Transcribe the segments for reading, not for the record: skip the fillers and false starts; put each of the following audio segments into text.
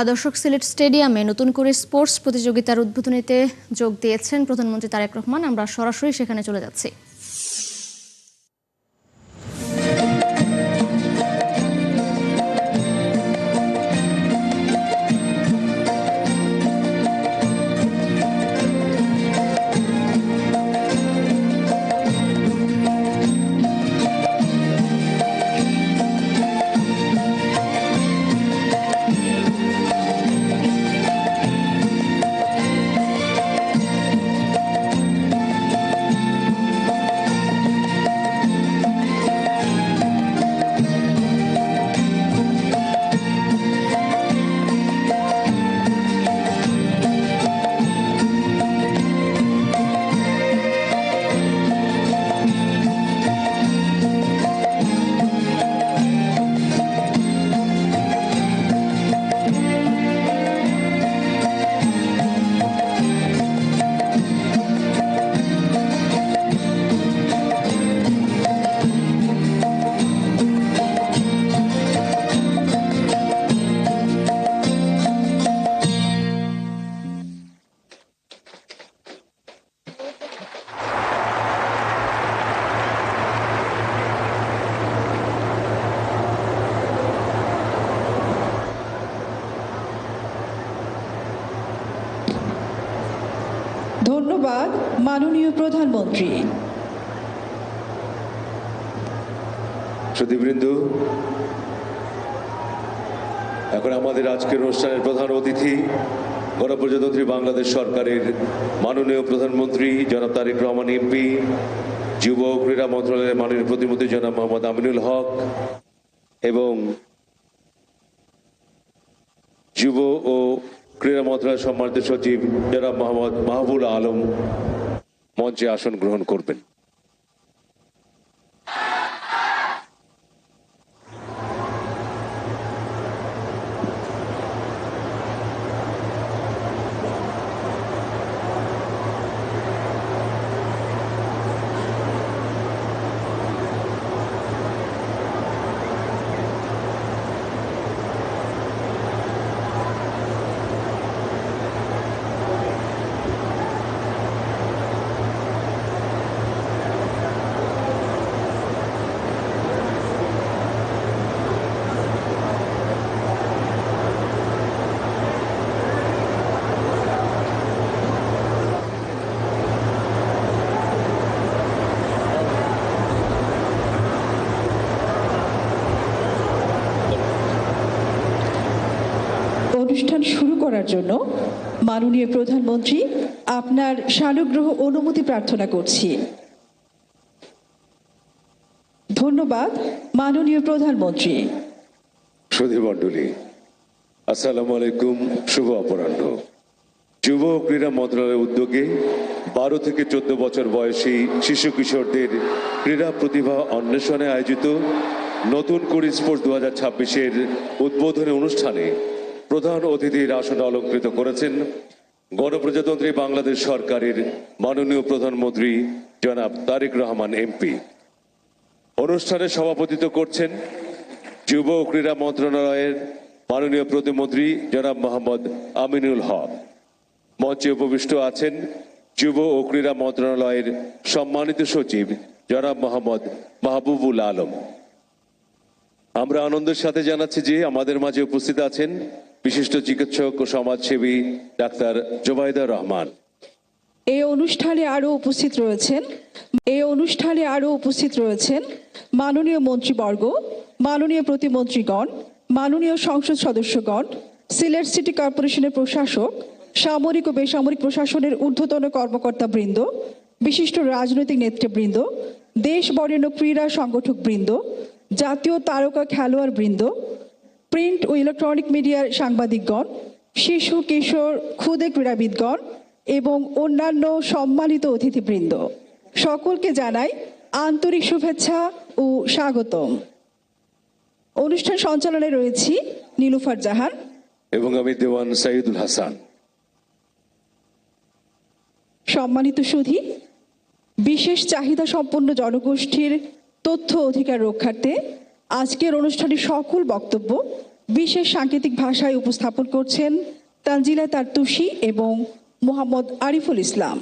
দর্শক, সিলেট স্টেডিয়ামে নতুন করে স্পোর্টস প্রতিযোগিতার উদ্বোধনীতে যোগ দিয়েছেন প্রধানমন্ত্রী তারেক রহমান। আমরা সরাসরি সেখানে চলে যাচ্ছি। ধন্যবাদ মাননীয় প্রধানমন্ত্রী। সুধীবৃন্দ, এখন আমাদের আজকের অনুষ্ঠানের প্রধান অতিথি গণপ্রজাতন্ত্রী বাংলাদেশ সরকারের মাননীয় প্রধানমন্ত্রী জনাব তারেক রহমান এমপি, যুব ও ক্রীড়া মন্ত্রণালয়ের মাননীয় প্রতিমন্ত্রী জনাব মোহাম্মদ আমিনুল হক এবং যুব ও ক্রীড়া মন্ত্রণালয়ের সম্মানিত সচিব জনাব মোহাম্মদ মাহবুব আলম মঞ্চে আসন গ্রহণ করবেন। অনুষ্ঠান শুরু করার জন্য মাননীয় প্রধানমন্ত্রী আপনার সানুগ্রহ অনুমতি প্রার্থনা করছি। ধন্যবাদ মাননীয় প্রধানমন্ত্রী। সুধীমণ্ডলী, আসসালামু আলাইকুম, শুভ অপরাহ্ন। যুব ও ক্রীড়া মন্ত্রণালয়ের উদ্যোগে 12 থেকে 14 বছর বয়সী শিশু কিশোরদের ক্রীড়া প্রতিভা অন্বেষণে আয়োজিত নতুন করে স্পোর্টস 2026-এর উদ্বোধনী অনুষ্ঠানে প্রধান অতিথির আসন অলঙ্কৃত করেছেন গণপ্রজাতন্ত্রী বাংলাদেশ সরকারের মাননীয় প্রধানমন্ত্রী জনাব তারেক রহমান এমপি। অনুষ্ঠানে সভাপতিত্ব করছেন যুব ও ক্রীড়া মন্ত্রণালয়ের মাননীয় প্রতিমন্ত্রী জনাব মোহাম্মদ আমিনুল হক। মঞ্চে উপবিষ্ট আছেন যুব ও ক্রীড়া মন্ত্রণালয়ের সম্মানিত সচিব জনাব মোহাম্মদ মাহবুবুল আলম। আমরা আনন্দের সাথে জানাচ্ছি যে আমাদের মাঝে উপস্থিত আছেন বিশিষ্ট চিকিৎসক ও সমাজসেবী ডাক্তার জোবাইদা রহমান। এই অনুষ্ঠানে আরো উপস্থিত রয়েছেন মাননীয় মন্ত্রীবর্গ, মাননীয় প্রতিমন্ত্রীগণ, মাননীয় সংসদ সদস্যগণ, সিলেট সিটি কর্পোরেশনের প্রশাসক, সামরিক ও বেসামরিক প্রশাসনের ঊর্ধ্বতন কর্মকর্তাবৃন্দ, বিশিষ্ট রাজনৈতিক নেতৃবৃন্দ, দেশ বরেণ্য ক্রীড়া সংগঠক বৃন্দ, জাতীয় তারকা খেলোয়াড় বৃন্দ, প্রিন্ট ও ইলেকট্রনিক মিডিয়ার সাংবাদিকগণ, শিশু কিশোর ক্ষুদে ক্রীড়াবিদগণ এবং অন্যান্য সম্মানিত অতিথিবৃন্দ, সকলকে জানাই আন্তরিক শুভেচ্ছা ও স্বাগতম। অনুষ্ঠান সঞ্চালনে রয়েছি নীলুফার জাহান এবং আমি দেওয়ান সাইদুল হাসান। সম্মানিত সুধী, বিশেষ চাহিদা সম্পন্ন জনগোষ্ঠীর তথ্য অধিকার রক্ষার্থে আজকের অনুষ্ঠানের সকল বক্তব্য বিশেষ সাংকেতিক ভাষায় উপস্থাপন করছেন তানজিলা তারতুশি এবং মোহাম্মদ আরিফুল ইসলাম।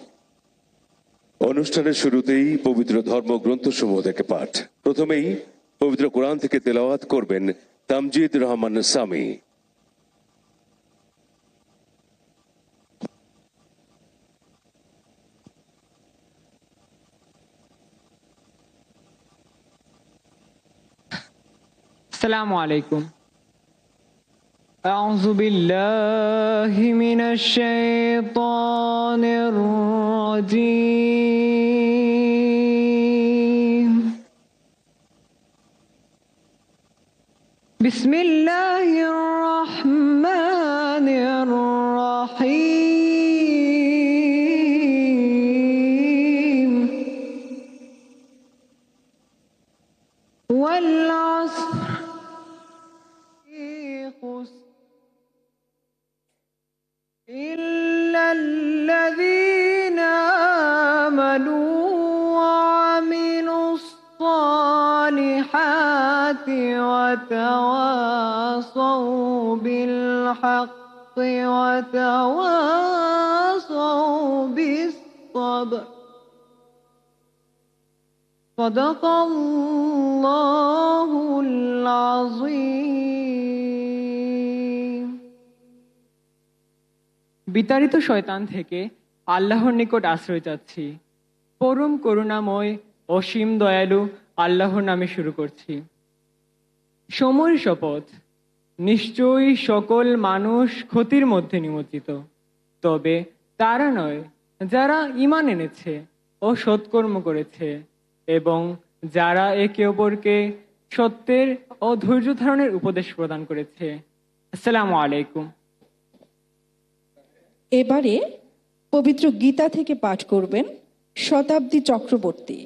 অনুষ্ঠানের শুরুতেই পবিত্র ধর্মগ্রন্থসমূহ থেকে পাঠ। প্রথমেই পবিত্র কোরআন থেকে তেলাওয়াত করবেন তামজিদ রহমান সামি। السلام عليكم. أعوذ بالله من الشيطان الرجيم. بسم الله الرحمن الرحيم. والعصر إلا الذين آمنوا وعملوا الصالحات وتواصوا بالحق وتواصوا بالصبر. صدق الله العظيم. বিতাড়িত শয়তান থেকে আল্লাহর নিকট আশ্রয় চাচ্ছি। পরম করুণাময় অসীম দয়ালু আল্লাহর নামে শুরু করছি। সময়ের শপথ, নিশ্চয়ই সকল মানুষ ক্ষতির মধ্যে নিমজ্জিত, তবে তারা নয় যারা ঈমান এনেছে ও সৎকর্ম করেছে এবং যারা একে অপরকে সত্যের ও ধৈর্য ধারণের উপদেশ প্রদান করেছে। আসসালামু আলাইকুম। এবারে পবিত্র গীতা থেকে পাঠ করবেন শতাব্দী চক্রবর্তী।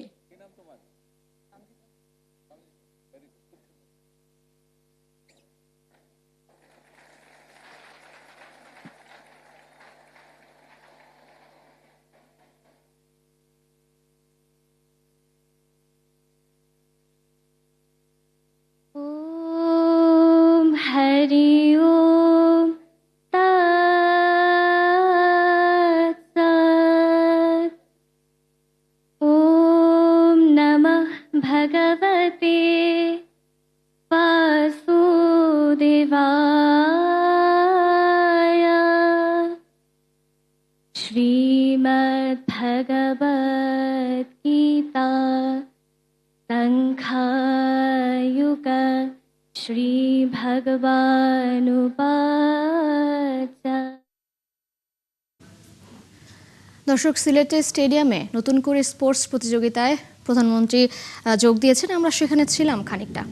ओम हरि ओम तत्सत्। ओम नमः भगवते वासुदेवाय। श्रीमद्भगवद् गीता संख्यायुग श्री भगवानुवाच। দর্শক, সিলেটের স্টেডিয়ামে নতুন করে স্পোর্টস প্রতিযোগিতায় প্রধানমন্ত্রী যোগ দিয়েছেন। আমরা সেখানে ছিলাম খানিকটা।